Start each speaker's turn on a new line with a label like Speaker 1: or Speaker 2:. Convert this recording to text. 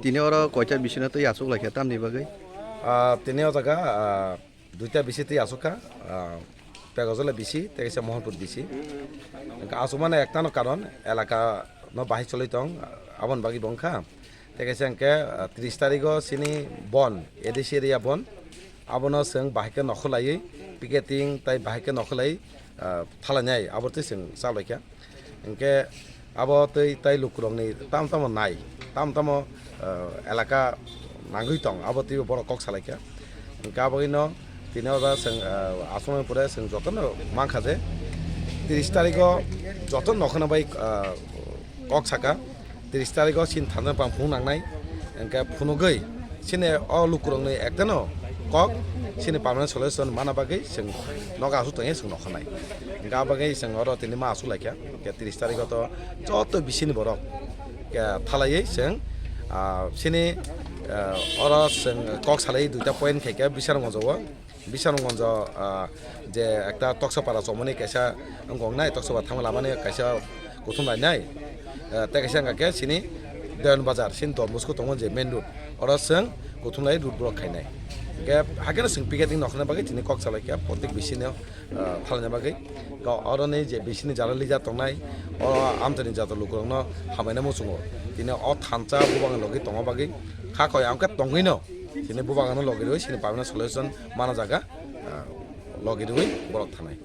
Speaker 1: তিনি ওরা কয়টার বেশি না তো আসুক লাগে তামনি বাকি
Speaker 2: তিনিও জায়গা দুইটা বেশিতেই আসুকা পেগজলে বেশি তেগেছে মোহনপুর বেশি আসুক মানে একটানো কারণ এলাকা ন বাহি চলি দं আবন বাকি বংখা তেগেছে এনকে 30 তারিখও চিনি বন এডিসি এরিয়া বন আবনো जों बाहायखौ नखलायै पिकेटिं ताइ बाहायखौ नखलायै थालायनाय आबोरते जों सालायखा इनके आबो ताइ लुकुरंनि ताम नाय ताम एलाका नांगै दं आबोते बर कक सालायखा इनके आबोगिनो तिनियाव दा जों आसमै पुरे जों जतन मांखाजे 30 तारिखआव जतन नखना बाय कक साका 30 तारिखआव सिन थानो पां फुं नांनाय इनके फुनुगै सिने अ लुकुरंनि एकदानो kok sini permanent solution mana bagai sing noga asu tanya sing nokhanai ga bagai sing oro tini ma asu laikya ke 30 tarik to joto bisini borok ke thalai sing sini oro sing kok salai duita point kheke bisharongjo je ekta toksopara somoni kaisa ngongnai toksopara thangla mane kaisa kuthum nai te kaisa ngake sini deon bazar sin dormusko tongon je main road oro sing kuthum lai road block khainai gap hagen sing piketing nokhna bagai tini kok salai kya protek bisine thalna bagai ga orone je bisine jalali ja tongnai o amtani jato lukurongno hamaina musungo tini o thancha bubang logi tongo bagai kha koy amka tongino tini bubangano logi roi sini permanent solution mana jaga logi roi borok thanai